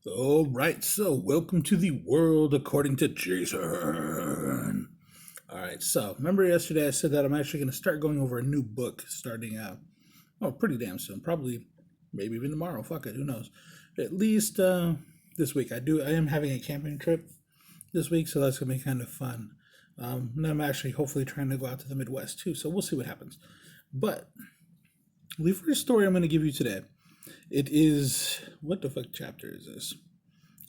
All right, so welcome to the world according to Jason. All right, so remember yesterday I said that I'm actually going to start going over a new book starting out, pretty damn soon. Probably, maybe even tomorrow. Fuck it, who knows? At least this week. I am having a camping trip this week, so that's going to be kind of fun. And I'm actually hopefully trying to go out to the Midwest too, so we'll see what happens. But the first story I'm going to give you today, it is, what the fuck chapter is this?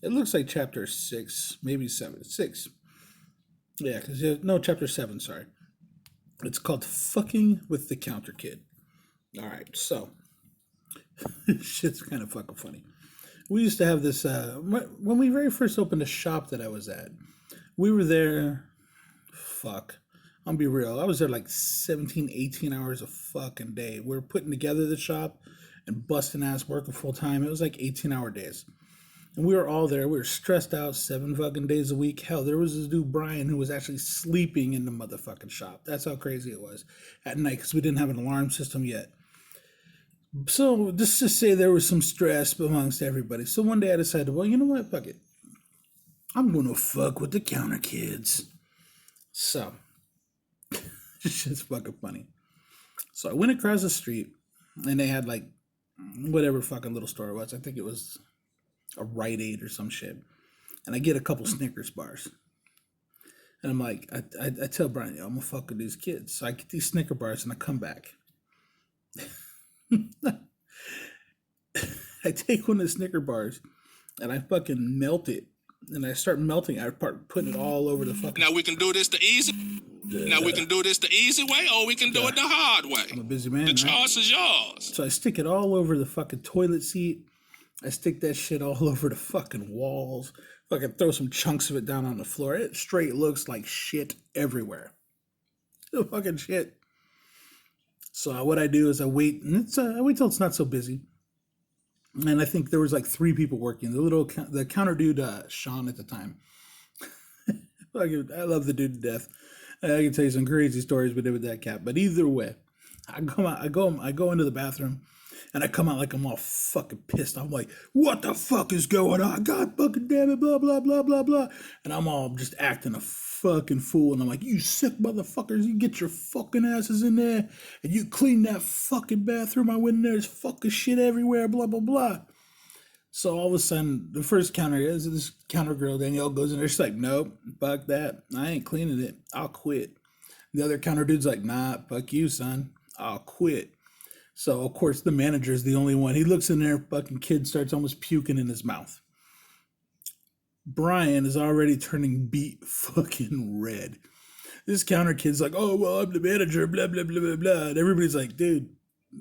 It looks like chapter 6, maybe 7. 6. Yeah, because no, chapter 7, sorry. It's called Fucking with the Counter Kid. All right, so shit's kind of fucking funny. We used to have this, when we very first opened the shop that I was at, we were there, fuck, I'll be real, I was there like 17, 18 hours a fucking day. We were putting together the shop and busting ass working full time. It was like 18-hour days. And we were all there. We were stressed out 7 fucking days a week. Hell, there was this dude, Brian, who was actually sleeping in the motherfucking shop. That's how crazy it was at night because we didn't have an alarm system yet. So, just to say there was some stress amongst everybody. So, one day I decided, well, you know what? Fuck it. I'm going to fuck with the counter kids. So, it's just fucking funny. So, I went across the street and they had like whatever fucking little store it was. I think it was a Rite Aid or some shit. And I get a couple Snickers bars. And I'm like, I tell Brian, yo, I'm gonna fuck with these kids. So I get these Snicker bars and I come back. I take one of the Snicker bars and I fucking melt it. And I start melting. I start putting it all over the fucking. Now we can do this the easy. Now we can do this the easy way, or we can do it the hard way. I'm a busy man. The choice is yours. So I stick it all over the fucking toilet seat. I stick that shit all over the fucking walls. Fucking throw some chunks of it down on the floor. It straight looks like shit everywhere. The fucking shit. So what I do is I wait, and I wait till it's not so busy. And I think there was like 3 people working. The counter dude, Sean at the time. I love the dude to death. I can tell you some crazy stories we did with that cat. But either way, I go into the bathroom. And I come out like I'm all fucking pissed. I'm like, what the fuck is going on? God fucking damn it, blah, blah, blah, blah, blah. And I'm all just acting a fucking fool. And I'm like, you sick motherfuckers, you get your fucking asses in there. And you clean that fucking bathroom. I went in there, there's fucking shit everywhere, blah, blah, blah. So all of a sudden, the first counter is this counter girl, Danielle, goes in there. She's like, nope, fuck that. I ain't cleaning it. I'll quit. The other counter dude's like, nah, fuck you, son. I'll quit. So, of course, the manager's the only one. He looks in there, fucking kid starts almost puking in his mouth. Brian is already turning beet fucking red. This counter kid's like, oh, well, I'm the manager, blah, blah, blah, blah, blah. And everybody's like, dude,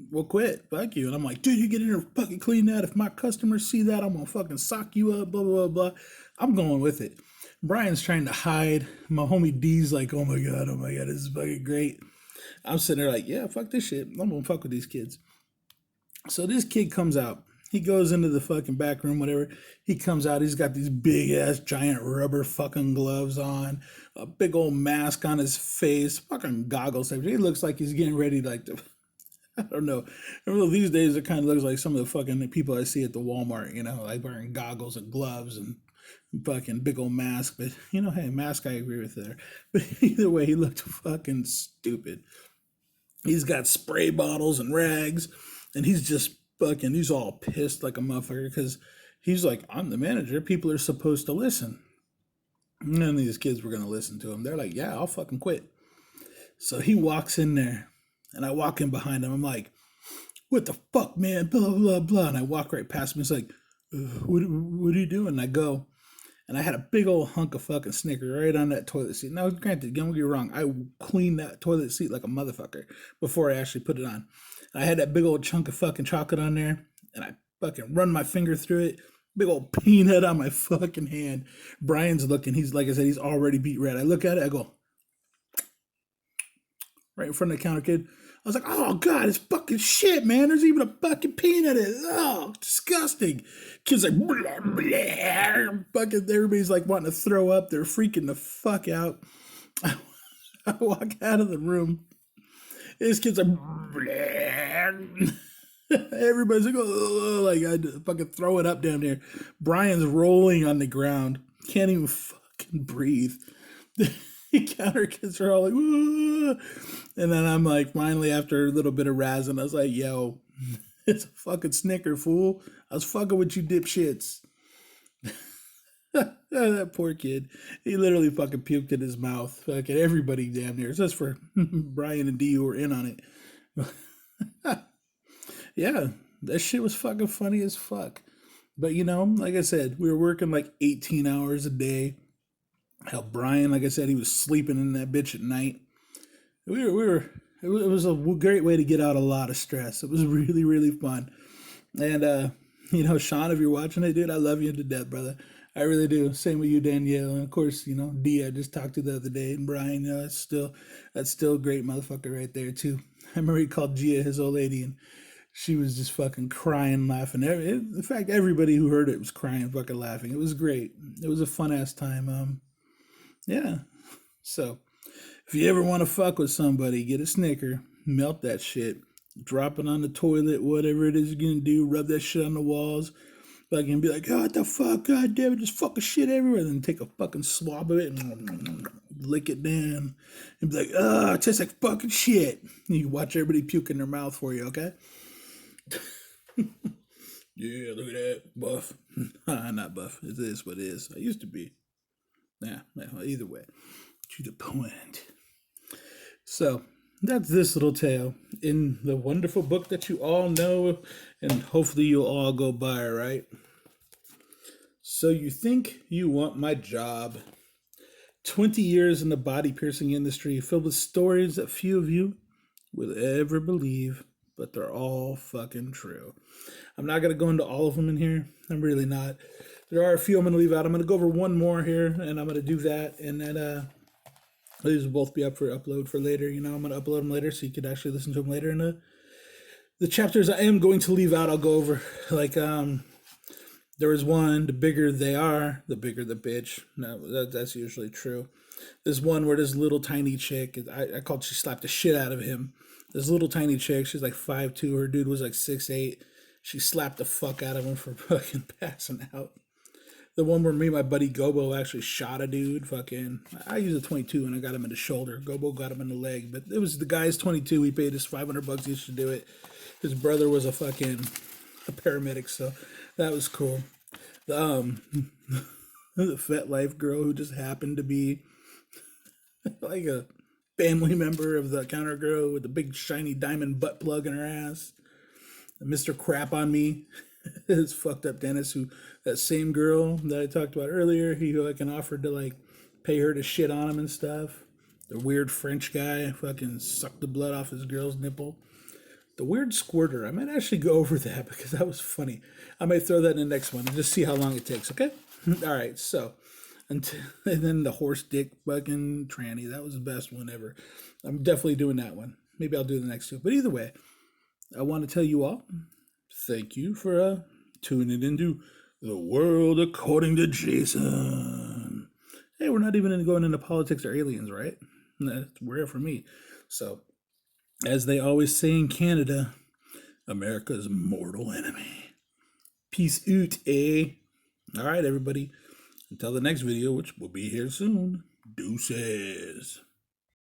well, quit. Fuck you. And I'm like, dude, you get in there fucking clean that. If my customers see that, I'm going to fucking sock you up, blah, blah, blah, blah. I'm going with it. Brian's trying to hide. My homie D's like, oh my God, this is fucking great. I'm sitting there like, yeah, fuck this shit. I'm gonna fuck with these kids. So this kid comes out. He goes into the fucking back room, whatever. He comes out. He's got these big ass giant rubber fucking gloves on, a big old mask on his face, fucking goggles. He looks like he's getting ready to I don't know. These days it kind of looks like some of the fucking people I see at the Walmart, like wearing goggles and gloves and fucking big old mask. But, hey, mask I agree with there. But either way, he looked fucking stupid. He's got spray bottles and rags, and he's all pissed like a motherfucker because he's like, I'm the manager. People are supposed to listen. None of these kids were going to listen to him. They're like, yeah, I'll fucking quit. So he walks in there, and I walk in behind him. I'm like, what the fuck, man? Blah, blah, blah. And I walk right past him. He's like, what are you doing? And I go, and I had a big old hunk of fucking Snicker right on that toilet seat. Now, granted, don't get me wrong, I cleaned that toilet seat like a motherfucker before I actually put it on. And I had that big old chunk of fucking chocolate on there, and I fucking run my finger through it. Big old peanut on my fucking hand. Brian's looking. He's, like I said, he's already beat red. I look at it, I go, right in front of the counter kid. I was like, oh, God, it's fucking shit, man. There's even a fucking peanut in it. Oh, disgusting. Kids like, blah, blah. Fucking, everybody's like wanting to throw up. They're freaking the fuck out. I walk out of the room. This kid's like, blah. Everybody's like, oh, like I fucking throw it up down there. Brian's rolling on the ground, can't even fucking breathe. The counter kids are all like, whoa. And then I'm like, finally, after a little bit of razzing, I was like, yo, it's a fucking Snicker, fool. I was fucking with you dipshits. That poor kid. He literally fucking puked in his mouth. Fucking everybody damn near. It's just for Brian and D who were in on it. Yeah, that shit was fucking funny as fuck. But you know, like I said, we were working like 18 hours a day. Hell, Brian, like I said, he was sleeping in that bitch at night. It was a great way to get out a lot of stress. It was really, really fun. And, you know, Sean, if you're watching it, dude, I love you to death, brother. I really do. Same with you, Danielle. And of course, you know, D, I just talked to the other day. And Brian, you know, that's still a great motherfucker right there, too. I remember he called Gia his old lady, and she was just fucking crying, laughing. In fact, everybody who heard it was crying, fucking laughing. It was great. It was a fun ass time. Yeah. So if you ever want to fuck with somebody, get a Snicker, melt that shit, drop it on the toilet, whatever it is you're gonna do, rub that shit on the walls, fucking be like, oh, what the fuck, god damn it, just fucking shit everywhere. Then take a fucking swab of it and lick it down and be like, oh, it tastes like fucking shit. And you watch everybody puke in their mouth for you, okay? Yeah, look at that, buff. Not buff. It is what it is. I used to be. Yeah, well, either way, to the point. So that's this little tale in the wonderful book that you all know, and hopefully you'll all go buy, right? So you think you want my job? 20 years in the body piercing industry, filled with stories that few of you will ever believe, but they're all fucking true. I'm not going to go into all of them in here. I'm really not. There are a few I'm going to leave out. I'm going to go over one more here, and I'm going to do that, and then these will both be up for upload for later. You know, I'm going to upload them later so you could actually listen to them later. And the chapters I am going to leave out, I'll go over. Like, there was one, the bigger they are, the bigger the bitch. No, that's usually true. There's one where this little tiny chick, I called she slapped the shit out of him. This little tiny chick, she's like 5'2", her dude was like 6'8". She slapped the fuck out of him for fucking passing out. The one where me and my buddy Gobo actually shot a dude. Fucking, I used a 22 and I got him in the shoulder. Gobo got him in the leg, but it was the guy's 22. He paid us $500 each to do it. His brother was a paramedic, so that was cool. The FetLife girl who just happened to be like a family member of the counter girl with the big shiny diamond butt plug in her ass. Mr. Crap on Me. His fucked up dentist who, that same girl that I talked about earlier, he like offered to like pay her to shit on him and stuff. The weird French guy fucking sucked the blood off his girl's nipple. The weird squirter. I might actually go over that because that was funny. I might throw that in the next one and just see how long it takes, okay? All right, so, and then the horse dick fucking tranny. That was the best one ever. I'm definitely doing that one. Maybe I'll do the next two. But either way, I want to tell you all, thank you for tuning into The World According to Jason. Hey, we're not even going into politics or aliens, right? That's rare for me. So, as they always say in Canada, America's mortal enemy. Peace out, eh? All right, everybody. Until the next video, which will be here soon. Deuces.